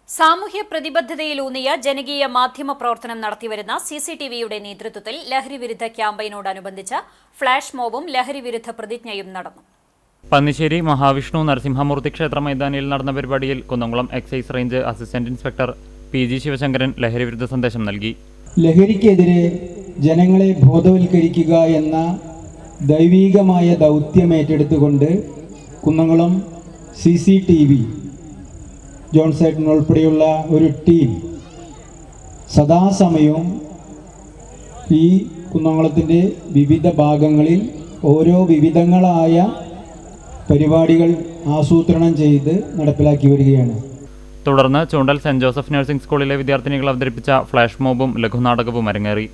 സാമൂഹ്യ പ്രതിബദ്ധതയിലൂന്നിയ ജനകീയ മാധ്യമ പ്രവർത്തനം നടത്തിവരുന്ന CCTVയുടെ നേതൃത്വത്തിൽ ലഹരിവിരുദ്ധ ക്യാമ്പയിനോടനുബന്ധിച്ച് ഫ്ളാഷ് മോബും ലഹരിവിരുദ്ധ പ്രതിജ്ഞയും നടന്നു. പന്നിശ്ശേരി മഹാവിഷ്ണു നരസിംഹമൂർത്തി ക്ഷേത്ര മൈതാനിയിൽ നടന്ന പരിപാടിയിൽ Kunnamkulam excise range assistant inspector PG Sivasankaran ലഹരിവിരുദ്ധ സന്ദേശം നൽകി. ലഹരിക്കെതിരെ ജനങ്ങളെ ബോധവൽക്കരിക്കുക എന്ന ദൈവീകമായ ദൗത്യമേറ്റെടുത്തുകൊണ്ട് കുന്നംകുളം CCTV ജോൺസേട്ടൻ ഉൾപ്പെടെയുള്ള ഒരു ടീം സദാസമയവും ഈ കുന്നംകുളത്തിൻ്റെ വിവിധ ഭാഗങ്ങളിൽ ഓരോ വിവിധങ്ങളായ പരിപാടികൾ ആസൂത്രണം ചെയ്ത് നടപ്പിലാക്കി വരികയാണ്. തുടർന്ന് ചൂണ്ടൽ സെന്റ് ജോസഫ് നഴ്സിംഗ് സ്കൂളിലെ വിദ്യാർത്ഥിനികൾ അവതരിപ്പിച്ച ഫ്ലാഷ് മോബും ലഘുനാടകവും അരങ്ങേറി.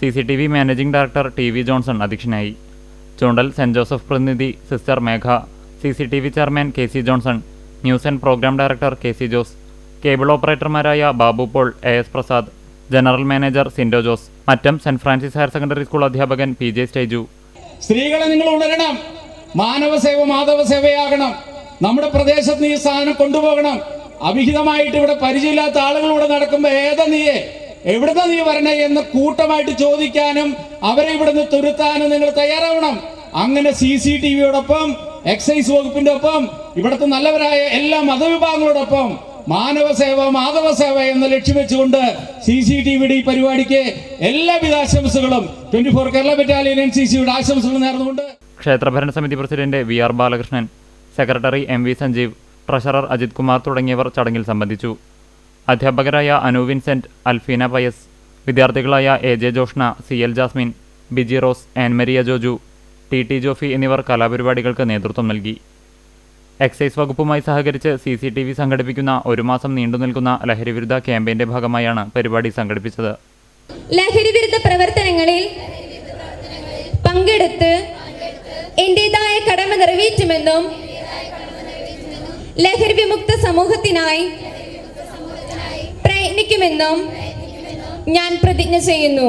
CCTV managing director TV Johnson അധ്യക്ഷനായി. ചൂണ്ടൽ സെന്റ് ജോസഫ് പ്രതിനിധി sister Megha, CCTV chairman KC Johnson, news and programme director KC Jose, cable ഓപ്പറേറ്റർമാരായ Babu Paul, AS Prasad, general manager Sindo Jose, Mattam saint Francis higher secondary school അധ്യാപകൻ PJ സ്റ്റേജു. സ്ത്രീകളെ നിങ്ങൾ ഉണരണം, മാനവസേവ മാധവസേവയാകണം, നമ്മുടെ പ്രദേശത്ത് ഈ സാധനം കൊണ്ടുപോകണം. അവിഹിതമായിട്ട് ഇവിടെ പരിചയമില്ലാത്ത ആളുകൾ ഇവിടെ നടക്കുമ്പോൾ എവിടുന്ന് നീ വരണേ എന്ന് കൂട്ടമായിട്ട് ചോദിക്കാനും അവരെ ഇവിടുന്ന് തുരുത്താനും നിങ്ങൾ തയ്യാറാവണം. അങ്ങനെ CCTVയോടൊപ്പം എക്സൈസ് വകുപ്പിന്റെ ഒപ്പം ഇവിടുത്തെ നല്ലവരായ എല്ലാ മതവിഭാഗങ്ങളോടൊപ്പം മാനവസേവ മാധവസേവ എന്ന ലക്ഷ്യം വെച്ചുകൊണ്ട് CCTVയുടെ ഈ പരിപാടിക്ക് എല്ലാവിധ ആശംസകളും 24 കേരള ബറ്റാലിയൻ NCCയുടെ ആശംസകൾ നേർന്നുകൊണ്ട് ക്ഷേത്രഭരണ സമിതി president VR Balakrishnan, secretary MV Sanjeev, treasurer Ajith Kumar തുടങ്ങിയവർ ചടങ്ങിൽ സംബന്ധിച്ചു. അധ്യാപകരായ അനു വിൻസെന്റ്, അൽഫീന പയസ്, വിദ്യാർത്ഥികളായ AJ Joshna, CL Jasmine, Biji Rose, Annmaria Joju, TT Jofi എന്നിവർ കലാപരിപാടികൾക്ക് നേതൃത്വം നൽകി. എക്സൈസ് വകുപ്പുമായി സഹകരിച്ച് CCTV സംഘടിപ്പിക്കുന്ന ഒരു മാസം നീണ്ടുനിൽക്കുന്ന ലഹരിവിരുദ്ധ ക്യാമ്പയിന്റെ ഭാഗമായാണ് പരിപാടി സംഘടിപ്പിച്ചത്. ലഹരിവിരുദ്ധ പ്രവർത്തനങ്ങളിൽ പങ്കെടുത്ത് എന്റേതായ കടമ നിറവേറ്റുമെന്നും ലഹരി വിമുക്ത സമൂഹത്തിനായി പ്രയത്നിക്കുമെന്നും ഞാൻ പ്രതിജ്ഞ ചെയ്യുന്നു.